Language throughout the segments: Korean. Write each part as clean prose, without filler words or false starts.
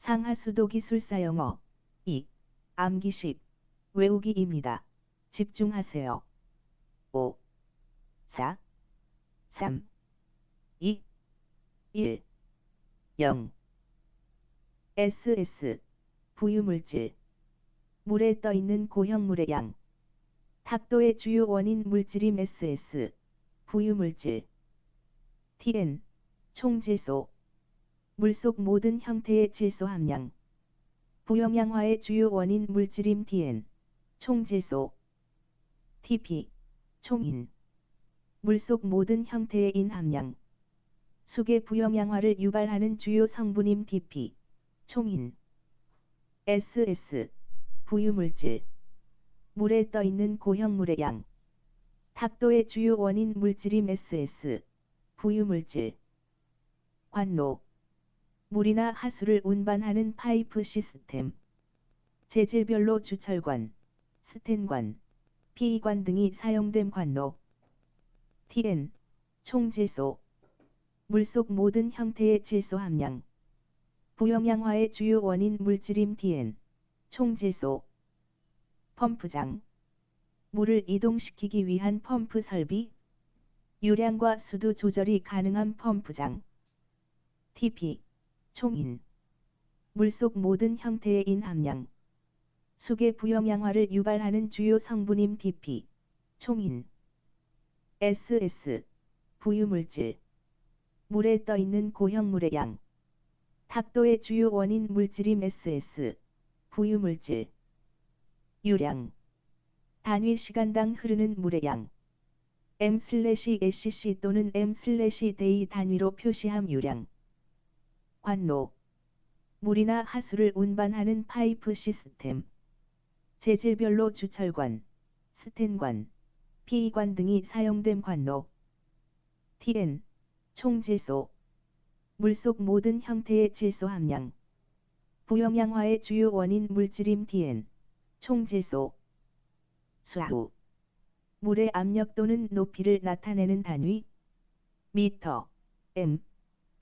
상하수도 기술사 영어 2. 암기식 외우기입니다. 집중하세요. 5, 4, 3, 2, 1, 0. SS 부유물질 물에 떠있는 고형물의 양 탁도의 주요 원인 물질임 SS 부유물질 TN 총질소 물속 모든 형태의 질소 함량 부영양화의 주요 원인 물질임 TN 총질소 TP 총인 물속 모든 형태의 인 함량 수계 부영양화를 유발하는 주요 성분임 TP 총인 SS 부유물질 물에 떠있는 고형물의 양 탁도의 주요 원인 물질임 SS 부유물질 관로 물이나 하수를 운반하는 파이프 시스템 재질별로 주철관, 스텐관, 피이관 등이 사용된 관로 TN 총질소 물속 모든 형태의 질소 함량 부영양화의 주요 원인 물질임 TN 총질소 펌프장 물을 이동시키기 위한 펌프 설비 유량과 수도 조절이 가능한 펌프장 TP 총인 물속 모든 형태의 인 함량 수계 부영양화를 유발하는 주요 성분임 TP 총인 SS 부유물질 물에 떠있는 고형물의 양 탁도의 주요 원인 물질임 SS 부유물질 유량 단위 시간당 흐르는 물의 양 m/sc 또는 m/day 단위로 표시함 유량 관로 물이나 하수를 운반하는 파이프 시스템 재질별로 주철관, 스텐관, 피이관 등이 사용된 관로 TN 총질소 물속 모든 형태의 질소 함량 부영양화의 주요 원인 물질임 TN 총질소 수후 물의 압력 또는 높이를 나타내는 단위 미터, m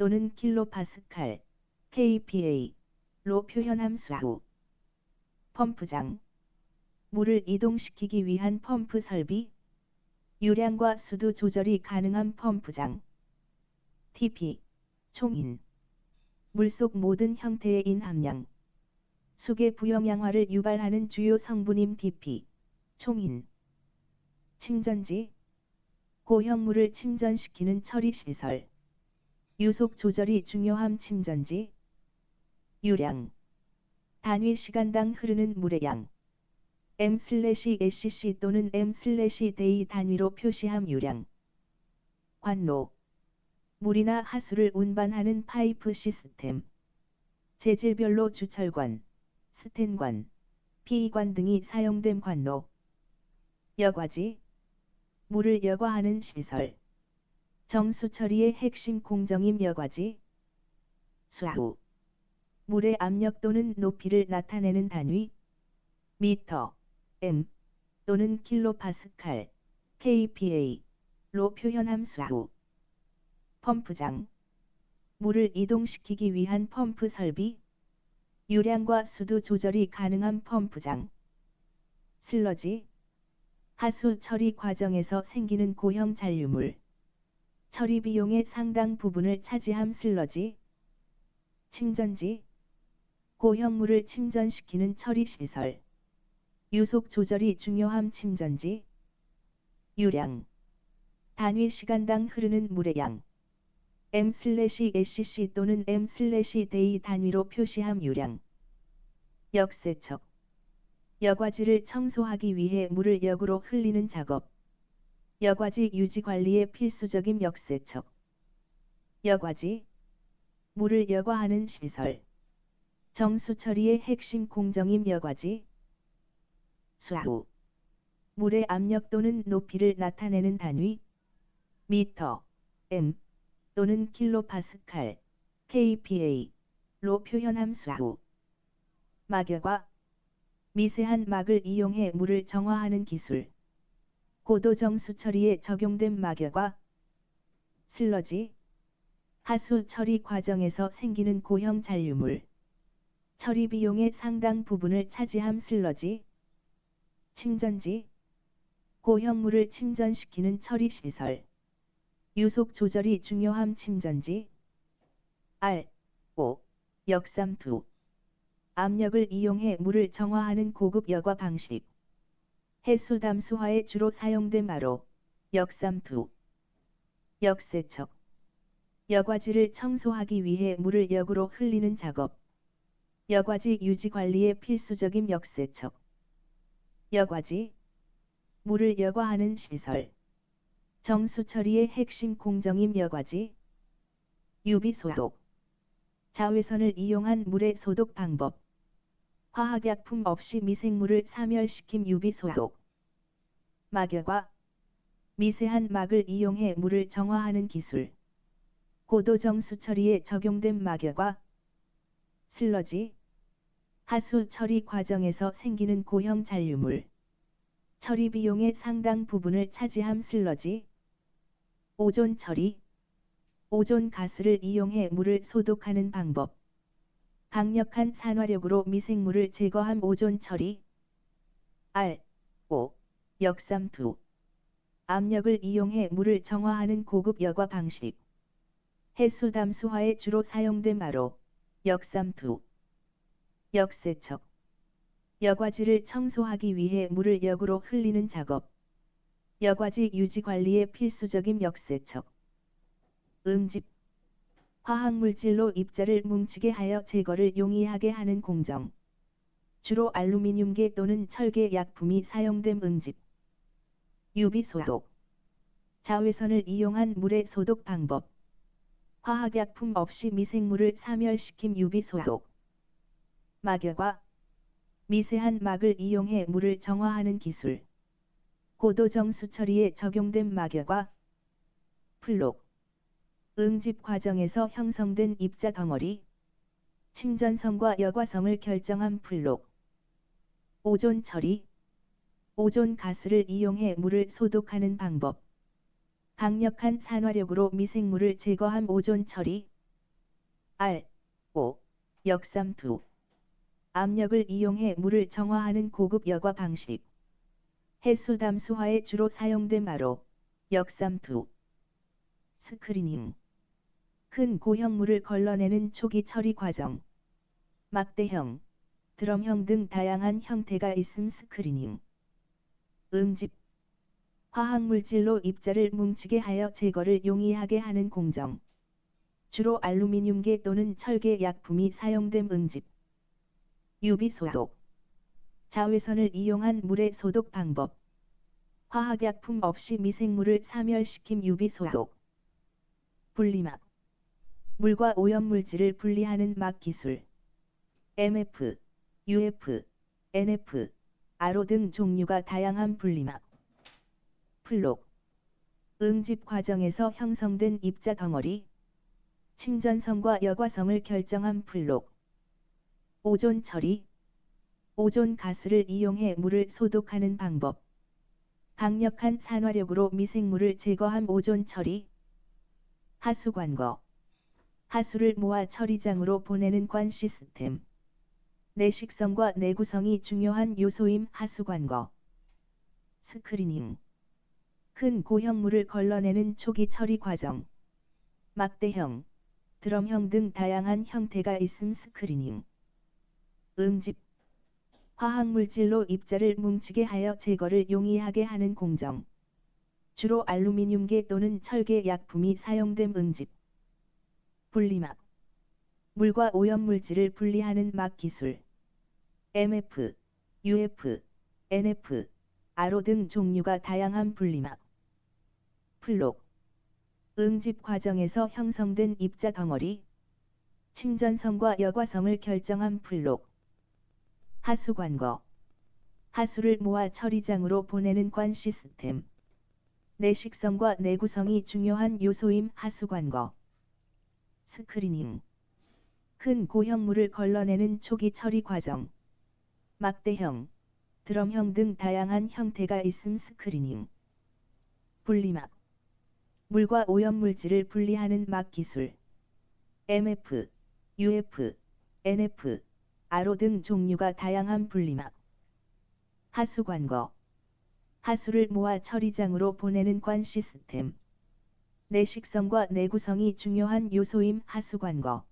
또는 킬로파스칼, kPa로 표현함 수후 펌프장 물을 이동시키기 위한 펌프 설비 유량과 수도 조절이 가능한 펌프장 TP 총인 물속 모든 형태의 인 함량 수계 부영양화를 유발하는 주요 성분임 TP 총인 침전지 고형물을 침전시키는 처리시설 유속 조절이 중요함 침전지 유량 단위 시간당 흐르는 물의 양 m/sc 또는 m/day 단위로 표시함 유량 관로 물이나 하수를 운반하는 파이프 시스템 재질별로 주철관, 스텐관, 피이관 등이 사용된 관로 여과지 물을 여과하는 시설 정수 처리의 핵심 공정임 여과지 수후 물의 압력 또는 높이를 나타내는 단위 미터, m 또는 킬로파스칼, kPa로 표현함 수후 펌프장 물을 이동시키기 위한 펌프 설비 유량과 수도 조절이 가능한 펌프장 슬러지 하수 처리 과정에서 생기는 고형 잔류물 처리 비용의 상당 부분을 차지함 슬러지 침전지 고형물을 침전시키는 처리시설 유속 조절이 중요함 침전지 유량 단위 시간당 흐르는 물의 양 m/sc 또는 m/day 단위로 표시함 유량 역세척 여과지를 청소하기 위해 물을 역으로 흘리는 작업 여과지 유지 관리의 필수적인 역세척 여과지 물을 여과하는 시설 정수 처리의 핵심 공정임 여과지 수후 물의 압력 또는 높이를 나타내는 단위 미터, m 또는 킬로파스칼, kPa로 표현함 수후 막여과 미세한 막을 이용해 물을 정화하는 기술 고도 정수 처리에 적용된 막여과 슬러지 하수 처리 과정에서 생기는 고형 잔류물 처리 비용의 상당 부분을 차지함. 슬러지, 침전지, 고형물을 침전시키는 처리 시설, 유속 조절이 중요함. 침전지, RO, 역삼투, 압력을 이용해 물을 정화하는 고급 여과 방식. 해수 담수화에 주로 사용된 RO, 역삼투, 역세척, 여과지를 청소하기 위해 물을 역으로 흘리는 작업. 여과지 유지 관리에 필수적인 역세척. 여과지, 물을 여과하는 시설. 정수 처리의 핵심 공정임. 여과지, 유비 소독. 자외선을 이용한 물의 소독 방법. 화학약품 없이 미생물을 사멸시킴. 유비 소독. 막여과, 미세한 막을 이용해 물을 정화하는 기술. 고도 정수 처리에 적용된 막여과, 슬러지, 하수 처리 과정에서 생기는 고형 잔류물. 처리 비용의 상당 부분을 차지함. 슬러지, 오존 처리, 오존 가스를 이용해 물을 소독하는 방법. 강력한 산화력으로 미생물을 제거함. 오존 처리, RO, 역삼투, 압력을 이용해 물을 정화하는 고급 여과 방식. 해수 담수화에 주로 사용된 RO, 역삼투, 역세척. 여과지를 청소하기 위해 물을 역으로 흘리는 작업. 여과지 유지 관리에 필수적인 역세척. 응집, 화학물질로 입자를 뭉치게 하여 제거를 용이하게 하는 공정. 주로 알루미늄계 또는 철계 약품이 사용됨. 응집, 유비 소독. 자외선을 이용한 물의 소독 방법. 화학약품 없이 미생물을 사멸시킴. 유비 소독. 막여과, 미세한 막을 이용해 물을 정화하는 기술. 고도 정수 처리에 적용된 막여과, 플록. 응집 과정에서 형성된 입자 덩어리. 침전성과 여과성을 결정한 플록. 오존 처리, 오존 가스를 이용해 물을 소독하는 방법. 강력한 산화력으로 미생물을 제거함. 오존 처리, RO, 역삼투, 압력을 이용해 물을 정화하는 고급 여과 방식. 해수 담수화에 주로 사용된 RO, 역삼투. 스크리닝, 큰 고형물을 걸러내는 초기 처리 과정. 막대형, 드럼형 등 다양한 형태가 있음. 스크리닝. 응집, 화학물질로 입자를 뭉치게 하여 제거를 용이하게 하는 공정. 주로 알루미늄계 또는 철계 약품이 사용됨. 응집, 유비 소독. 자외선을 이용한 물의 소독 방법. 화학약품 없이 미생물을 사멸시킴. 유비 소독. 분리막, 물과 오염물질을 분리하는 막 기술. MF, UF, NF, RO 등 종류가 다양한 분리막. 플록, 응집 과정에서 형성된 입자 덩어리. 침전성과 여과성을 결정한 플록. 오존 처리, 오존 가스를 이용해 물을 소독하는 방법. 강력한 산화력으로 미생물을 제거함. 오존 처리. 하수 관거, 하수를 모아 처리장으로 보내는 관 시스템. 내식성과 내구성이 중요한 요소임. 하수 관거. 스크리닝, 큰 고형물을 걸러내는 초기 처리 과정. 막대형, 드럼형 등 다양한 형태가 있음. 스크리닝. 응집, 화학물질로 입자를 뭉치게 하여 제거를 용이하게 하는 공정. 주로 알루미늄계 또는 철계 약품이 사용됨. 응집, 분리막, 물과 오염물질을 분리하는 막 기술. MF, UF, NF, RO 등 종류가 다양한 분리막. 플록, 응집 과정에서 형성된 입자 덩어리. 침전성과 여과성을 결정한 플록. 하수 관거, 하수를 모아 처리장으로 보내는 관 시스템. 내식성과 내구성이 중요한 요소임. 하수 관거. 스크리닝, 큰 고형물을 걸러내는 초기 처리 과정. 막대형, 드럼형 등 다양한 형태가 있음. 스크리닝. 분리막, 물과 오염물질을 분리하는 막 기술. MF, UF, NF, 아로 등 종류가 다양한 분리막. 하수관거. 하수를 모아 처리장으로 보내는 관 시스템. 내식성과 내구성이 중요한 요소임 하수관거.